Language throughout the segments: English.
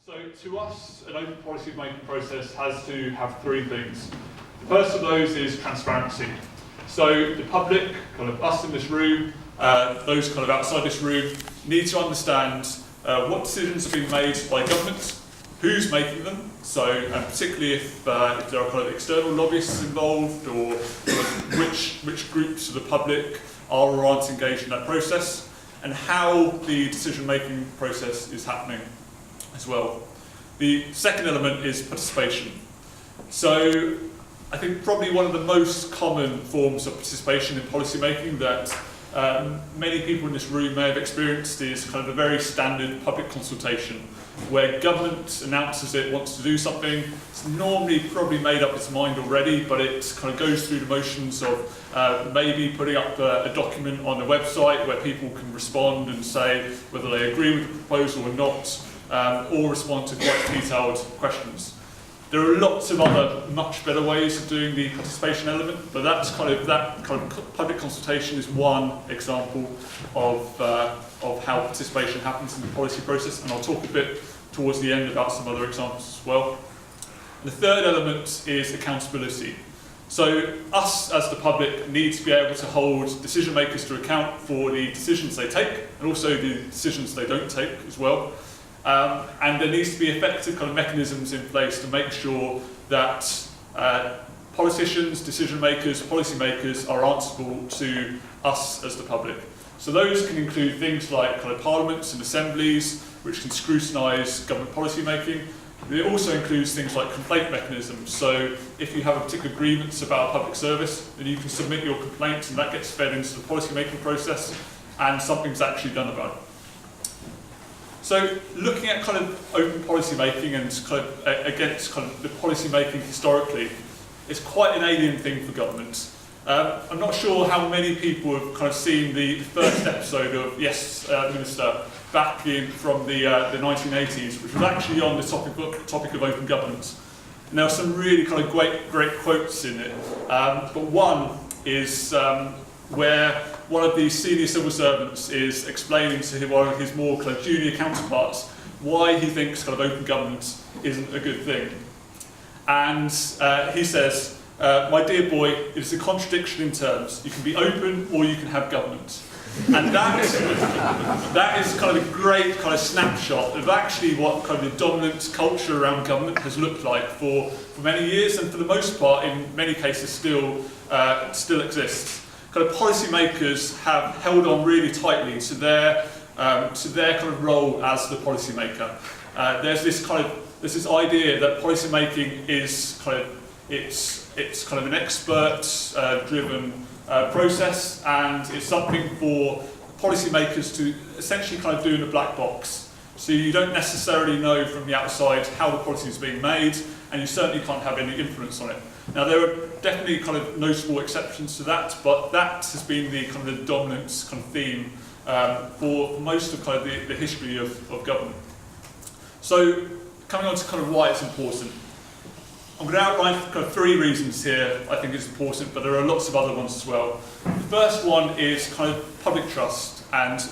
So to us, an open policy making process has to have three things. The first of those is transparency. So the public, kind of us in this room, those kind of outside this room, need to understand what decisions are being made by government, who's making them, so particularly if there are kind of external lobbyists involved, or which groups of the public are or aren't engaged in that process, and how the decision-making process is happening as well. The second element is participation. So I think probably one of the most common forms of participation in policy making that many people in this room may have experienced is kind of a very standard public consultation where government announces it wants to do something. It's normally probably made up its mind already, but it kind of goes through the motions of maybe putting up a document on the website where people can respond and say whether they agree with the proposal or not, or respond to quite detailed questions. There are lots of other much better ways of doing the participation element, but that kind of public consultation is one example of how participation happens in the policy process, and I'll talk a bit towards the end about some other examples as well. And the third element is accountability. So us as the public need to be able to hold decision makers to account for the decisions they take, and also the decisions they don't take as well. And there needs to be effective kind of mechanisms in place to make sure that politicians, decision makers, policy makers are answerable to us as the public. So those can include things like kind of parliaments and assemblies, which can scrutinise government policy making. It also includes things like complaint mechanisms. So if you have a particular grievance about a public service, then you can submit your complaint, and that gets fed into the policy making process, and something's actually done about it. So looking at kind of open policy making and kind of against kind of the policy making historically, it's quite an alien thing for government. I'm not sure how many people have kind of seen the first episode of Yes, Minister, back from the 1980s, which was actually on the topic of open government. And there are some really kind of great quotes in it, but one is where one of the senior civil servants is explaining to one of his more kind of junior counterparts why he thinks kind of open government isn't a good thing. And he says, my dear boy, it is a contradiction in terms. You can be open or you can have government. And that is kind of a great kind of snapshot of actually what kind of the dominant culture around government has looked like for many years, and for the most part, in many cases, still exists. Kind of policymakers have held on really tightly to their kind of role as the policymaker. There's this idea that policymaking is kind of it's kind of an expert-driven process, and it's something for policymakers to essentially kind of do in a black box. So you don't necessarily know from the outside how the policy is being made, and you certainly can't have any influence on it. Now there are definitely kind of notable exceptions to that, but that has been the kind of the dominant kind of theme for most of kind of the history of government. So coming on to kind of why it's important. I'm going to outline kind of three reasons here I think it's important, but there are lots of other ones as well. The first one is kind of public trust and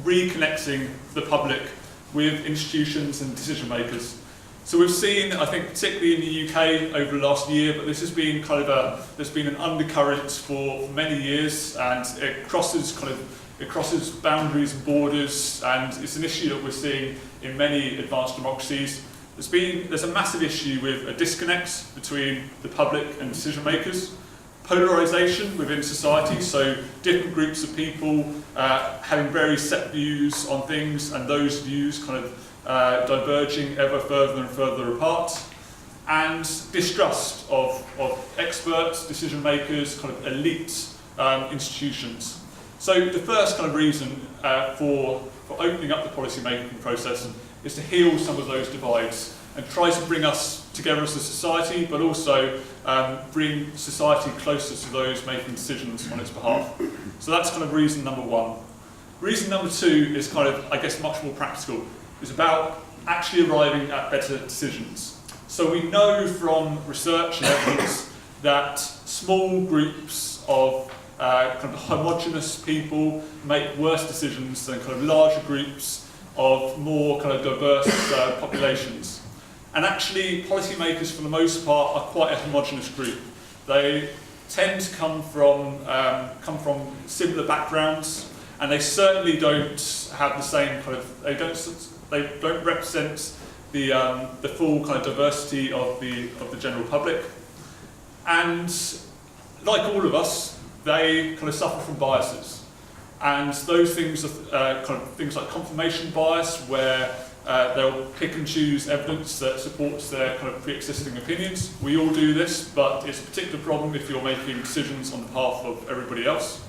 reconnecting the public with institutions and decision makers. So we've seen, I think, particularly in the UK over the last year, but this has been kind of there's been an undercurrent for many years, and it crosses boundaries and borders, and it's an issue that we're seeing in many advanced democracies. There's a massive issue with a disconnect between the public and decision makers, polarisation within society, so different groups of people having very set views on things, and those views kind of diverging ever further and further apart, and distrust of experts, decision makers, kind of elite institutions. So the first kind of reason for opening up the policy making process is to heal some of those divides and try to bring us together as a society, but also bring society closer to those making decisions on its behalf. So that's kind of reason number one. Reason number two is kind of, I guess, much more practical. It's about actually arriving at better decisions. So we know from research and evidence that small groups of kind of homogenous people make worse decisions than kind of larger groups of more kind of diverse populations. And actually, policymakers, for the most part, are quite a homogenous group. They tend to come from similar backgrounds, and they certainly don't have the same kind of, they don't represent the full kind of diversity of the general public. And like all of us, they kind of suffer from biases. And those things are kind of things like confirmation bias, where they'll pick and choose evidence that supports their kind of pre-existing opinions. We all do this, but it's a particular problem if you're making decisions on behalf of everybody else.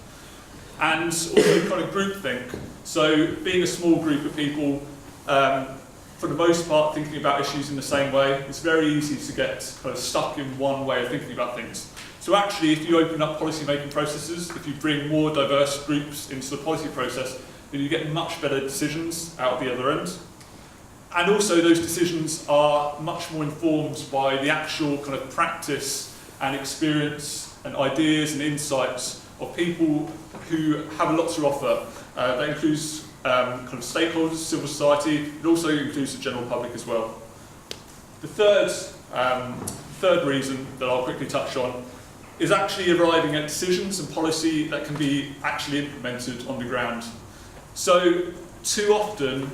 And also kind of groupthink. So being a small group of people, for the most part, thinking about issues in the same way, it's very easy to get kind of stuck in one way of thinking about things. So actually, if you open up policy-making processes, if you bring more diverse groups into the policy process, then you get much better decisions out the other end. And also those decisions are much more informed by the actual kind of practice and experience and ideas and insights of people who have a lot to offer. That includes kind of stakeholders, civil society. It also includes the general public as well. The third reason that I'll quickly touch on is actually arriving at decisions and policy that can be actually implemented on the ground. So too often,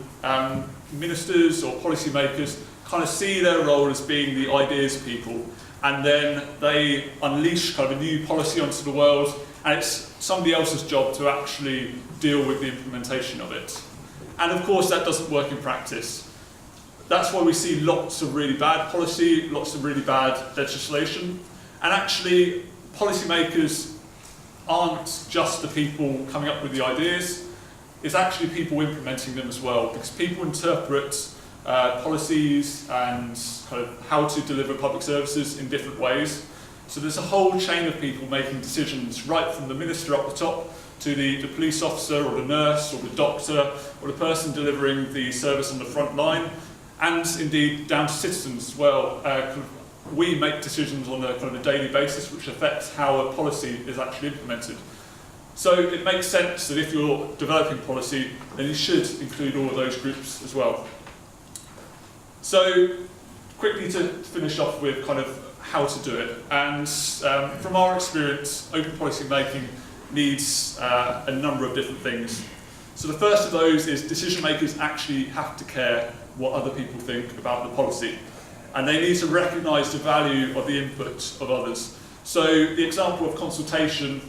ministers or policymakers kind of see their role as being the ideas people, and then they unleash kind of a new policy onto the world, and it's somebody else's job to actually deal with the implementation of it. And of course that doesn't work in practice. That's why we see lots of really bad policy, lots of really bad legislation, and actually policymakers aren't just the people coming up with the ideas, it's actually people implementing them as well, because people interpret policies and kind of how to deliver public services in different ways. So there's a whole chain of people making decisions, right from the minister up the top to the police officer or the nurse or the doctor or the person delivering the service on the front line, and indeed down to citizens as well. We make decisions on a kind of a daily basis which affects how a policy is actually implemented. So it makes sense that if you're developing policy, then you should include all of those groups as well. So quickly to finish off with kind of how to do it. And from our experience, open policy making needs a number of different things. So the first of those is decision makers actually have to care what other people think about the policy. And they need to recognise the value of the input of others. So the example of consultation,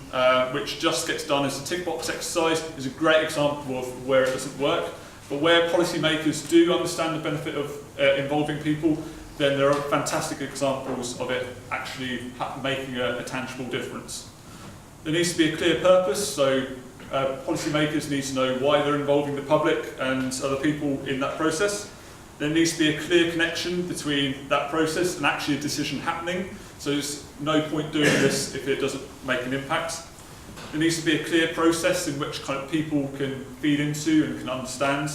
which just gets done as a tick box exercise, is a great example of where it doesn't work. But where policymakers do understand the benefit of involving people, then there are fantastic examples of it actually making a tangible difference. There needs to be a clear purpose, so policymakers need to know why they're involving the public and other people in that process. There needs to be a clear connection between that process and actually a decision happening, so there's no point doing this if it doesn't make an impact. There needs to be a clear process in which kind of people can feed into and can understand.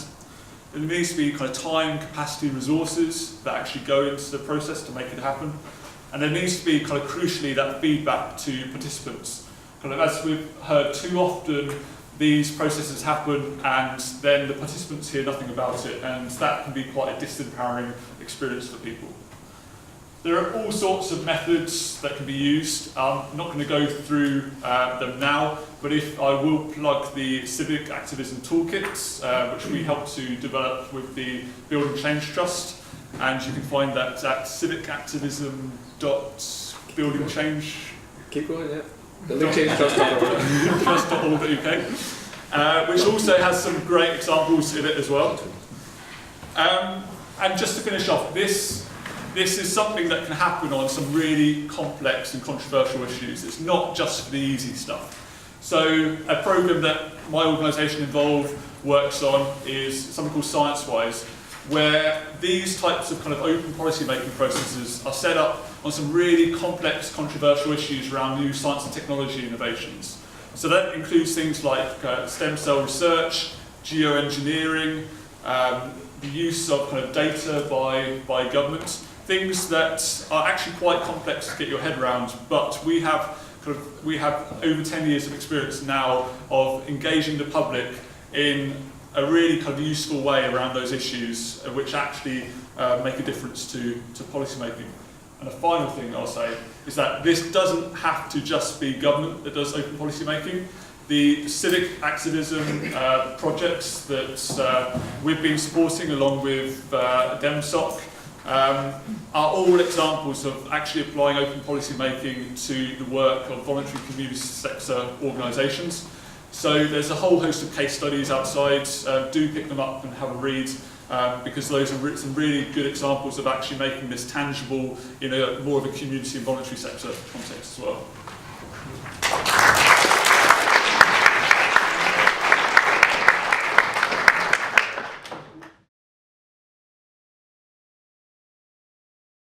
There needs to be kind of time, capacity, and resources that actually go into the process to make it happen. And there needs to be kind of crucially that feedback to participants. Kind of as we've heard too often, these processes happen and then the participants hear nothing about it, and that can be quite a disempowering experience for people. There are all sorts of methods that can be used. I'm not going to go through them now, but if I will plug the Civic Activism Toolkit, which we helped to develop with the Building Change Trust, and you can find that at civicactivism.buildingchange. Keep going, yeah. Trust.org.uk, which also has some great examples in it as well. And just to finish off, this is something that can happen on some really complex and controversial issues. It's not just for the easy stuff. So a program that my organisation involved works on is something called ScienceWise, where these types of kind of open policy making processes are set up on some really complex, controversial issues around new science and technology innovations. So that includes things like stem cell research, geoengineering, the use of kind of data by government, things that are actually quite complex to get your head around, but we have over 10 years of experience now of engaging the public in a really kind of useful way around those issues, which actually make a difference to policy making. And the final thing I'll say is that this doesn't have to just be government that does open policy making. The civic activism projects that we've been supporting along with DemSoc are all examples of actually applying open policy making to the work of voluntary community sector organisations. So there's a whole host of case studies outside. Do pick them up and have a read, because those are some really good examples of actually making this tangible in a more of a community and voluntary sector context as well.